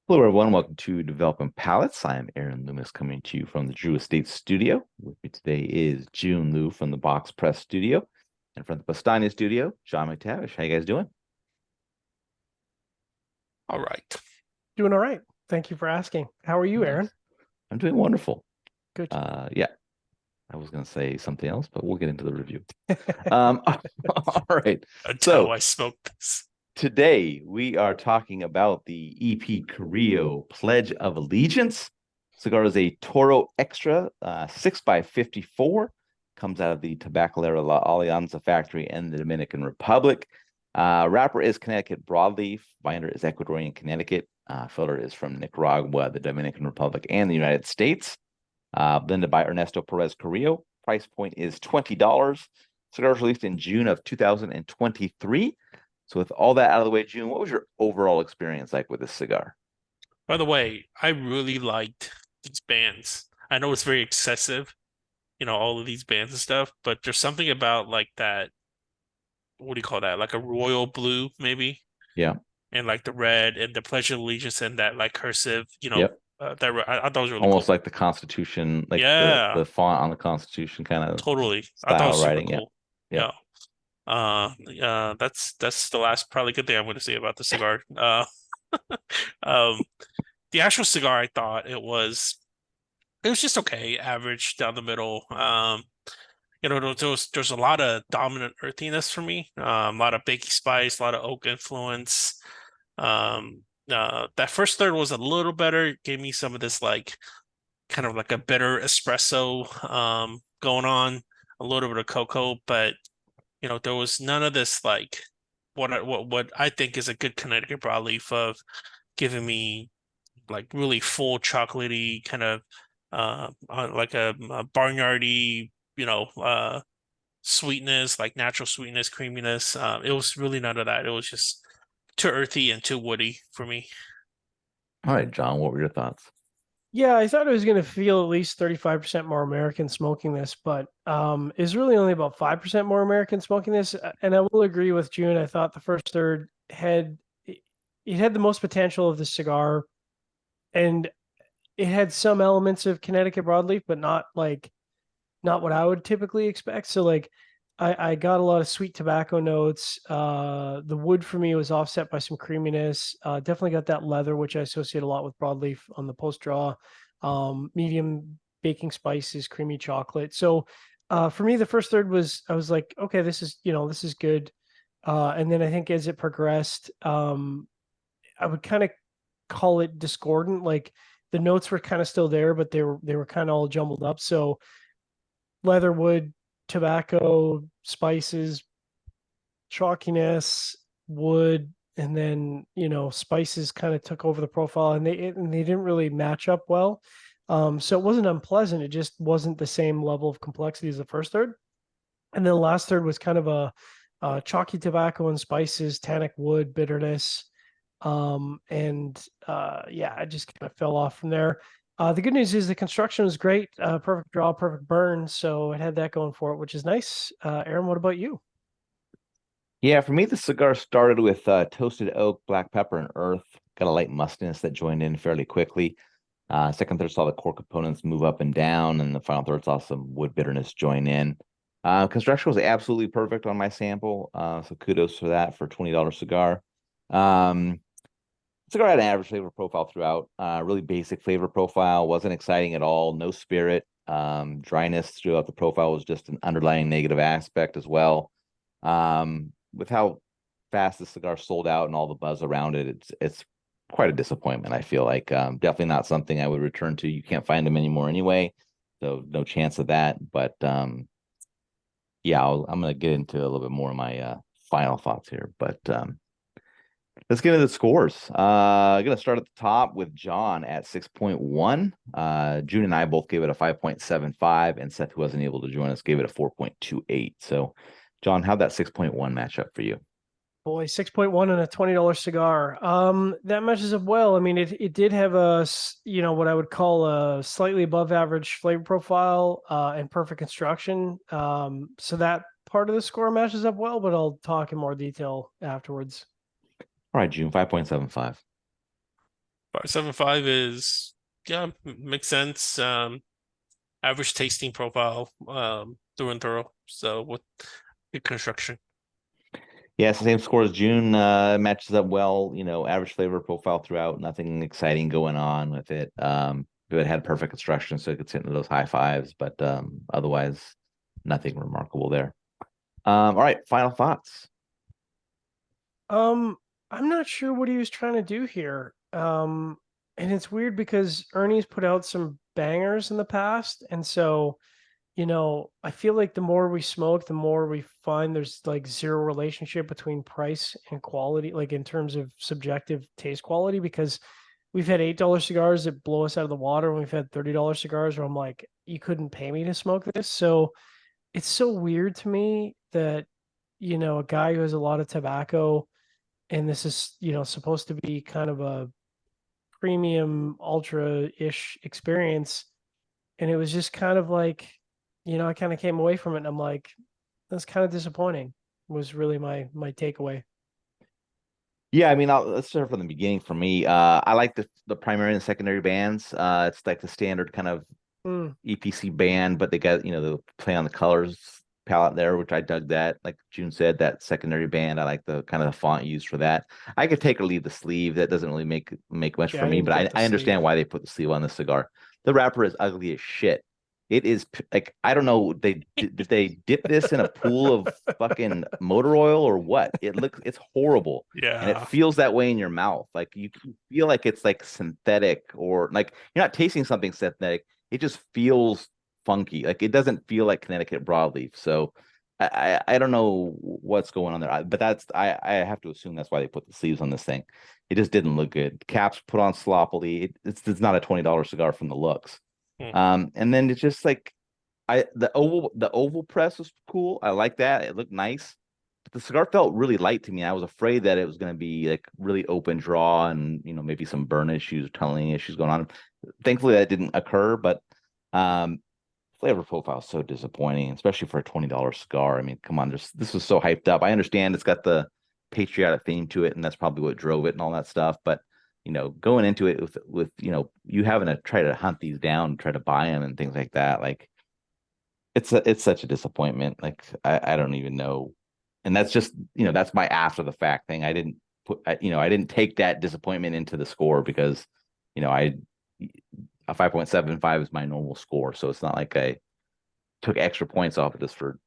Hello, everyone. Welcome to Developing Palates. I am Aaron Loomis coming to you from the Drew Estate Studio. With me today is Jiunn Liu from the Box Press Studio. And from the Pastania Studio, John McTavish. How you guys doing? All right. Doing all right. Thank you for asking. How are you, Aaron? Nice. I'm doing wonderful. Good. Yeah, I was going to say something else, but we'll get into the review. All right. Until So I smoke this. today we are talking about the EP Carrillo Pledge of Allegiance. Cigar is a Toro Extra 6x54. Comes out of the Tabacalera La Alianza factory in the Dominican Republic. Wrapper is Connecticut broadleaf. Binder is Ecuadorian Connecticut. Filler is from Nicaragua, the Dominican Republic, and the United States. Blended by Ernesto Perez Carrillo. Price point is $20. Cigar was released in June of 2023. So with all that out of the way, June, what was your overall experience like with this cigar? By the way, I really liked these bands. I know it's very excessive, all of these bands and stuff, but there's something about like that, what do you call that? Like a royal blue, maybe, Yeah. and like the red and the Pledge of Allegiance and that like cursive, Yep. I thought it was really Almost cool. like the Constitution, like the Yeah, the font on the Constitution kind of totally. I thought it style was super writing. Yeah. cool. Yep. Yeah. That's the last probably good thing I'm going to say about the cigar. Um, the actual cigar, I thought it was just okay, average down the middle. There's a lot of dominant earthiness for me. A lot of baking spice, a lot of oak influence. That first third was a little better. Gave me some of this like kind of like a bitter espresso going on, a little bit of cocoa, but there was none of this like what I think is a good Connecticut broadleaf of giving me like really full chocolatey kind of like a barnyardy, sweetness, like natural sweetness, creaminess. It was really none of that. It was just too earthy and too woody for me. All right, John, what were your thoughts? Yeah, I thought it was going to feel at least 35% more American smoking this, but it's really only about 5% more American smoking this. And I will agree with June. I thought the first third it had the most potential of the cigar, and it had some elements of Connecticut broadleaf, but not what I would typically expect. So like I got a lot of sweet tobacco notes. The wood for me was offset by some creaminess. Definitely got that leather, which I associate a lot with broadleaf on the post draw. Medium baking spices, creamy chocolate. So for me, the first third I was like, okay, this is good. And then I think as it progressed, I would kind of call it discordant. Like the notes were kind of still there, but they were kind of all jumbled up. So leatherwood, tobacco, spices, chalkiness, wood, and then spices kind of took over the profile, and they didn't really match up well. So it wasn't unpleasant. It just wasn't the same level of complexity as the first third. And then the last third was kind of a chalky tobacco and spices, tannic wood, bitterness. Yeah, I just kind of fell off from there. The good news is the construction was great, perfect draw, perfect burn, so it had that going for it, which is nice. Aaron, what about you? Yeah, for me, the cigar started with toasted oak, black pepper, and earth. Got a light mustiness that joined in fairly quickly. Second third saw the core components move up and down, and the final third saw some wood bitterness join in. Construction was absolutely perfect on my sample, so kudos for that for $20 cigar. Um, Cigar had an average flavor profile throughout. Really basic flavor profile, wasn't exciting at all. No spirit. Dryness throughout the profile was just an underlying negative aspect as well. With how fast the cigar sold out and all the buzz around it, it's quite a disappointment. I feel like definitely not something I would return to. You can't find them anymore anyway, so no chance of that. But yeah, I'm gonna get into a little bit more of my final thoughts here. But let's get into the scores. Gonna start at the top with John at 6.1. June and I both gave it a 5.75, and Seth, who wasn't able to join us, gave it a 4.28. So, John, how'd that 6.1 match up for you? Boy, 6.1 and a $20 cigar. That matches up well. I mean, it did have what I would call a slightly above average flavor profile, and perfect construction. So that part of the score matches up well, but I'll talk in more detail afterwards. All right, June, 5.75. 575 is, yeah, makes sense. Average tasting profile, through and through. So with good construction. Yeah, it's the same score as June. Matches up well, average flavor profile throughout, nothing exciting going on with it. It had perfect construction, so it could sit into those high fives, but otherwise nothing remarkable there. All right, final thoughts. I'm not sure what he was trying to do here. And it's weird because Ernie's put out some bangers in the past, and so I feel like the more we smoke, the more we find there's like zero relationship between price and quality, like in terms of subjective taste quality, because we've had $8 cigars that blow us out of the water, and we've had $30 cigars where I'm like, you couldn't pay me to smoke this. So it's so weird to me that, a guy who has a lot of tobacco, and this is, supposed to be kind of a premium ultra-ish experience. And it was just kind of like, I kind of came away from it and I'm like, that's kind of disappointing, was really my takeaway. Yeah, I mean, let's start from the beginning for me. I like the primary and secondary bands. It's like the standard kind of Mm, EPC band, but they got, the play on the colors palette there, which I dug that. Like June said, that secondary band, I like the kind of the font used for that. I could take or leave the sleeve. That doesn't really make much yeah, for I me, didn't but get the I understand sleeve. why they put the sleeve on the cigar. The wrapper is ugly as shit. It is like, I don't know, did they dip this in a pool of fucking motor oil or what? It's horrible. And it Yeah. feels that way in your mouth. Like you feel like it's like synthetic, or like you're not tasting something synthetic. It just feels funky. Like it doesn't feel like Connecticut broadleaf. So I don't know what's going on there. But I have to assume that's why they put the sleeves on this thing. It just didn't look good. Caps put on sloppily. It's not a $20 cigar from the looks. Hmm. And then it's just like the oval press was cool. I like that. It looked nice. But the cigar felt really light to me. I was afraid that it was going to be like really open draw and maybe some burn issues, tunneling issues going on. Thankfully that didn't occur, but um flavor profile is so disappointing, especially for a $20 cigar. I mean, come on, this was so hyped up. I understand it's got the patriotic theme to it, and that's probably what drove it and all that stuff. But going into it with you having to try to hunt these down, try to buy them and things like that, like it's such a disappointment. Like I don't even know. And that's just, that's my after the fact thing. I didn't I didn't take that disappointment into the score because, I a 5.75 is my normal score. So it's not like I took extra points off of this for,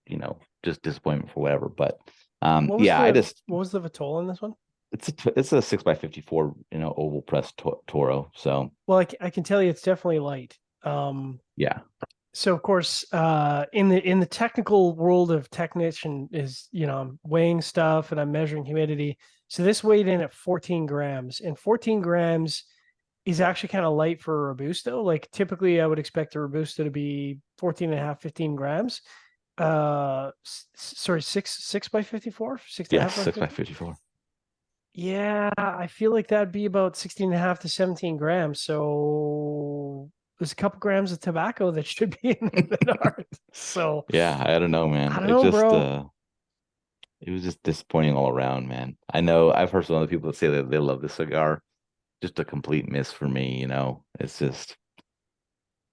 just disappointment for whatever. But yeah, What was the Vitola in this one? it's a 6x54, oval press Toro. So Well, I can tell you it's definitely light. yeah. So of course, in the technical world of technician is, I'm weighing stuff and I'm measuring humidity. So this weighed in at 14 grams, and 14 grams is actually kind of light for a Robusto. Like typically I would expect a Robusto to be 14 and a half, 15 grams. Sorry, six by 54, six and a Yeah, half by 6 by 50. 54. Yeah, I feel like that'd be about 16 and a half to 17 grams. So there's a couple grams of tobacco that should be in there that aren't. So Yeah, I don't know, I man. don't know, bro. It was just disappointing all around, man. I know I've heard some other people that say that they love the cigar. Just a complete miss for me. It's just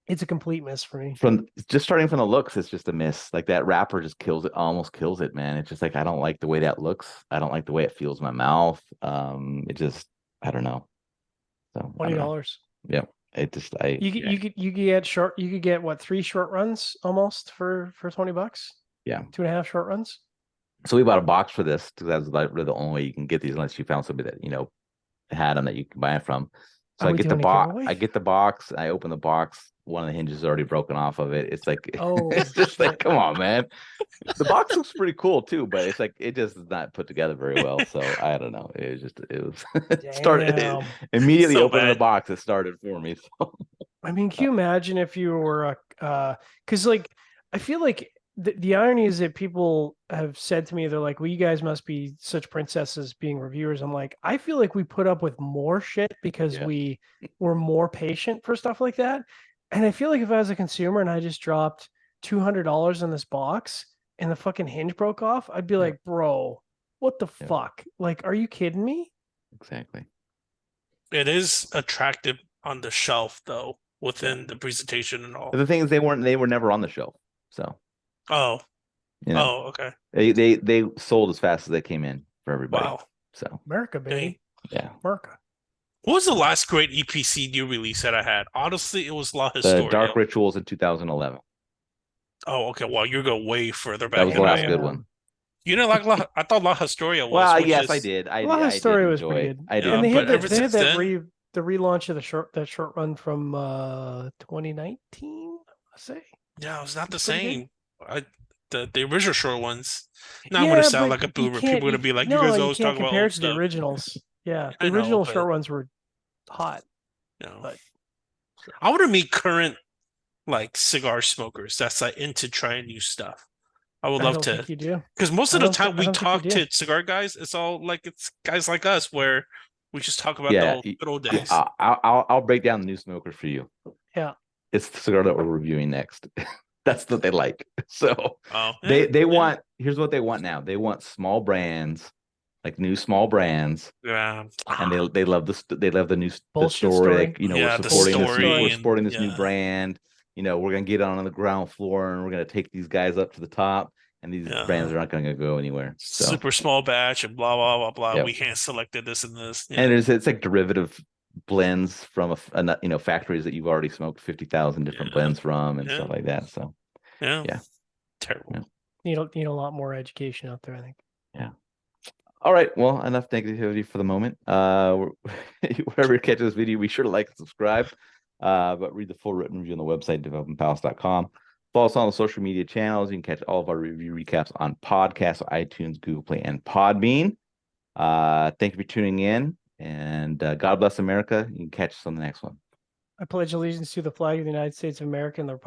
It's a complete miss for me. from just starting from the looks, it's just a miss. Like that wrapper just kills it, almost kills it, man. It's just like I don't like the way that looks. I don't like the way it feels in my mouth. It just I don't know. So I don't know. $20. Yeah. It just I Yeah. You could get what, 3 short runs almost for $20? yeah. 2.5 short runs? So we bought a box for this because that's like really the only way you can get these unless you found somebody that had them that you can buy it from. So Are I we get the doing a box. giveaway? I get the box. I open the box. One of the hinges is already broken off of it. It's like Oh it's just like, shit. come on, man. The box looks pretty cool too, but it's like it just is not put together very well. So I don't know. It was started Damn. immediately So opening the bad. box. It started for me. So I mean, can you imagine if you were because like I feel like the irony is that people have said to me, they're like, well, you guys must be such princesses being reviewers. I'm like, I feel like we put up with more shit because yeah, we were more patient for stuff like that. And I feel like if I was a consumer and I just dropped $200 in this box and the fucking hinge broke off, I'd be yeah, like, bro, what the yeah, fuck? Like, are you kidding me? exactly. It is attractive on the shelf, though, within the presentation and all. But the thing is, they were never on the shelf, so Oh, you know okay. they sold as fast as they came in for everybody. Wow. So America, baby. yeah, America. What was the last great EPC new release that I had? Honestly, it was La the Historia. Dark Rituals in 2011. Oh, okay. Well, you're going way further That back was the than I last am. good one. You know, like I thought La Historia was. Well, which yes, I is, did. I La did Historia was enjoy pretty it. good. I did. And they but had ever that, they had since that then, the relaunch of that short run from 2019, I say. yeah, it was not the Pretty good. same. The original short ones. Now I'm Yeah, gonna sound but like a you boomer. can't. People are gonna be like, "You No, guys you always can't talk about compare old it to the stuff." originals. Yeah, the I know, original but short ones were hot. no. But I want to meet current like cigar smokers that's like into trying new stuff. I would I love don't to, think you do. because most of the time I we don't think you talk do. to cigar guys, it's all like it's guys like us where we just talk about the Yeah, good old days. yeah. I'll break down the new smokers for you. Yeah. It's the cigar that we're reviewing next. That's what they like. So Oh, they want. Here's what they want now. They want small brands, like new small brands, yeah, and they love the new the Bullshit historic. story. yeah, We're the supporting this. story We're and supporting this new yeah, brand. We're gonna get on the ground floor and we're gonna take these guys up to the top. And these brands yeah. are not gonna go anywhere. So Super small batch and blah blah blah blah. yep. We hand selected this and this. Yeah, And it's like derivative blends from factories that you've already smoked 50,000 different blends from and stuff like that. So yeah. Terrible. Yeah. Need a lot more education out there, I think. Yeah. All right. Well, enough negativity for the moment. Wherever you catch this video, be sure to like and subscribe. But read the full written review on the website, developingpalace.com. Follow us on the social media channels. You can catch all of our review recaps on podcasts, iTunes, Google Play, and Podbean. Thank you for tuning in, and God bless America. You can catch us on the next one. I pledge allegiance to the flag of the United States of America and the Republic